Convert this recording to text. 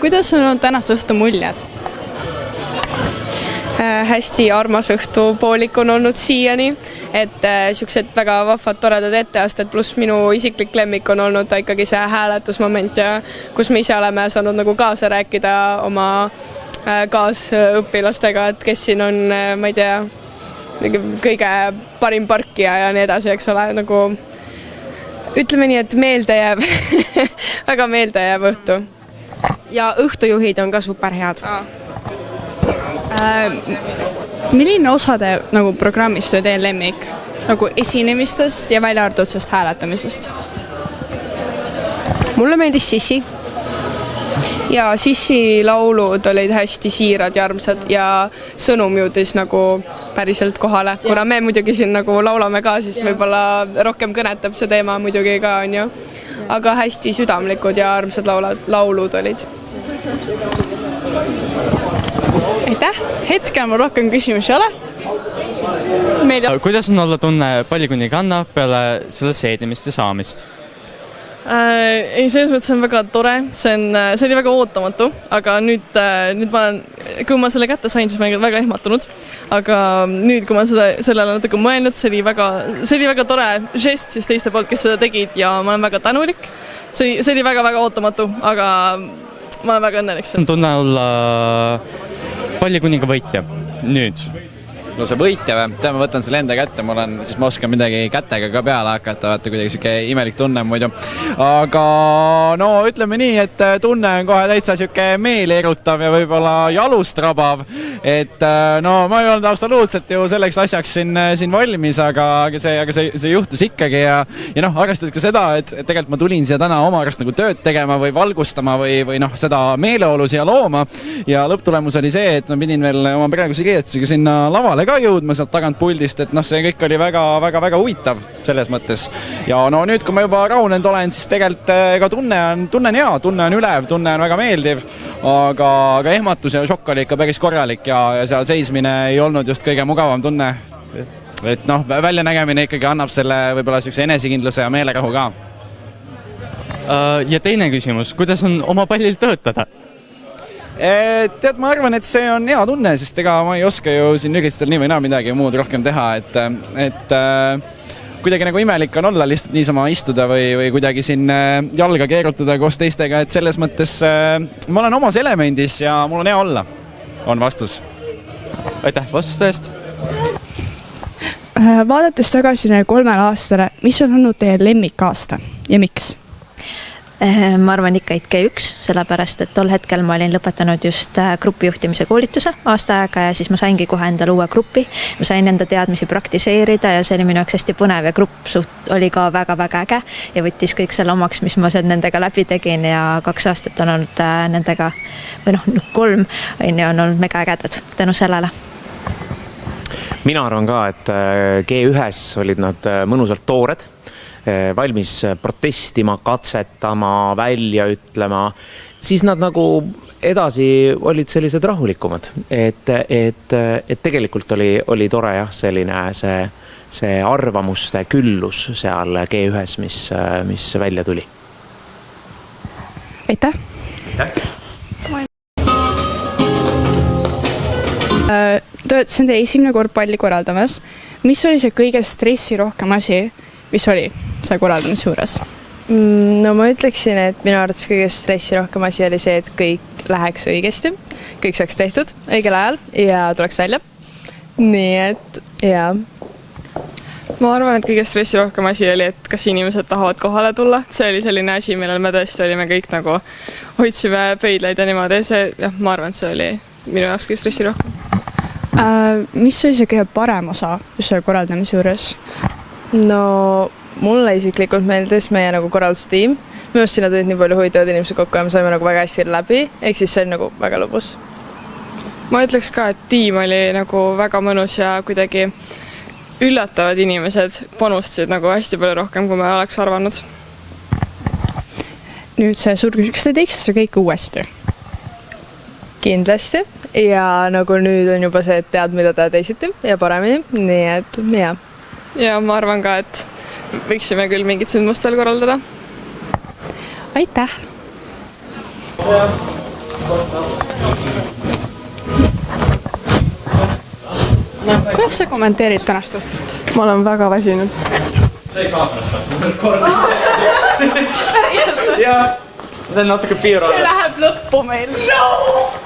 kuidas on olnud tänase õhtu muljed? Hästi armas õhtupoolik on olnud siiani, et siuksed väga vahvad, toredad etteasted, pluss minu isiklik lemmik on olnud ikkagi see hääletusmoment ja kus me ise oleme saanud nagu kaasa rääkida oma kaasõpilastega, et kes siin on, ma ei tea, kõige parim parkija ja nii edasi, eks ole, nagu ütleme nii, et meelde jääb, väga meelde jääb õhtu. Ja õhtujuhid on ka superhead. Milline osade nagu programmist oli teie lemmik? Nagu esinemistest ja välja arvatud sellest hääletamisest? Mulle meeldis Sissi. Ja Sissi laulud olid hästi siirad ja armsad ja sõnum jõudis nagu päriselt kohale. Kuna me muidugi siin nagu laulame ka, siis võib-olla rohkem kõnetab see teema muidugi ka, on ju. Aga hästi südamlikud ja armsad laulud olid. Aitäh! Hetkel mul rohkem küsimusi ei ole. Kuidas on olla tunne pallikuniganna peale selle seedimist ja saamist? Ei, selles mõttes on väga tore, see oli väga ootamatu, aga nüüd kui ma selle kätte sain, siis ma olin väga ehmatunud, aga nüüd, kui ma sellele natuke mõelnud, see oli väga tore žest siis teiste poolt, kes seda tegid ja ma olen väga tänulik. See oli väga-väga ootamatu, aga ma olen väga õnnelik. On tunne olla pallikuninga võitja nüüd? No see võitja või? Ma võtan selle enda kätte, ma oskan midagi kätega ka peale hakata, vaata kuidagi siuke imelik tunne muidu. Aga no ütleme nii, et tunne on kohe täitsa siuke meeli erutav ja võib-olla jalust rabav. Et no ma ei olnud absoluutselt ju selleks asjaks siin valmis, aga see juhtus ikkagi ja noh, arvestades ka seda, et tegelikult ma tulin siia täna oma arust nagu tööd tegema või valgustama või noh, seda meeleolu siia looma ja lõpptulemus oli see, et ma pidin veel oma praeguse riietusega sinna lavale ka jõudma sealt tagant puldist, et noh, see kõik oli väga huvitav selles mõttes. Ja no nüüd, kui ma juba rahunenud olen, siis tegelikult ega tunne on hea, tunne on ülev, tunne on väga meeldiv, aga ehmatus ja šokk oli ikka päris korralik ja seal seismine ei olnud just kõige mugavam tunne. Et noh, väljanägemine ikkagi annab selle võib-olla sellise enesekindluse ja meelerahu ka. Ja teine küsimus, kuidas on oma pallil töötada? Tead, ma arvan, et see on hea tunne, sest ega ma ei oska ju siin üritustel nii või naa midagi muud rohkem teha, et kuidagi nagu imelik on olla lihtsalt niisama istuda või kuidagi siin jalga keerutada koos teistega, et selles mõttes ma olen omas elemendis ja mul on hea olla, on vastus. Aitäh vastuste eest! Vaadates tagasi 3 aastale, mis on olnud teie lemmikaasta ja miks? Ma arvan ikka G1, sellepärast, et tol hetkel ma olin lõpetanud just grupijuhtimise koolituse aasta aega ja siis ma saingi kohe endale uue gruppi. Ma sain enda teadmisi praktiseerida ja see oli minu jaoks hästi põnev ja grupp oli ka väga-väga äge ja võttis kõik selle omaks, mis ma nendega läbi tegin ja 2 aastat on olnud nendega, või noh, 3 on olnud mega ägedad tänu sellele. Mina arvan ka, et G1 olid nad mõnusalt toored, valmis protestima, katsetama, välja ütlema, siis nad nagu edasi olid sellised rahulikumad, et tegelikult oli tore jah, selline see arvamuste küllus seal G1, mis välja tuli. Aitäh! See on teie esimene kord palli korraldamas. Mis oli see kõige stressirohkem asi, mis oli see korraldamise juures? No ma ütleksin, et minu arvates kõige stressirohkem asi oli see, et kõik läheks õigesti, kõik saaks tehtud õigel ajal ja tuleks välja. Nii et, jaa. Ma arvan, et kõige stressirohkem asi oli, et kas inimesed tahavad kohale tulla. See oli selline asi, millel me tõesti olime kõik nagu hoidsime pöidlaid ja niimoodi. Ma arvan, et see oli minu jaoks kõige stressirohkem. Mis oli see kõige parem osa selle korraldamise juures? No mulle isiklikult meeldis meie nagu korraldustiim. Minu arust sinna tulid nii palju huvitavad inimesed kokku ja me saime nagu väga hästi läbi, ehk siis see oli nagu väga lõbus. Ma ütleks ka, et tiim oli nagu väga mõnus ja kuidagi üllatavad inimesed panustasid nagu hästi palju rohkem, kui me oleks arvanud. Nüüd see suur küsimus, kas te teeksite see kõik uuesti? Kindlasti ja nagu nüüd on juba see, et tead, mida ta teisiti ja paremini, nii et jah. Ja ma arvan ka, et võiksime küll mingit sündmust veel korraldada. Aitäh! kuidas sa kommenteerid tänast õhtut? ma olen väga väsinud. sai kaamerast jaa, ma teen natuke piirama. Läheb lõppu meil. No!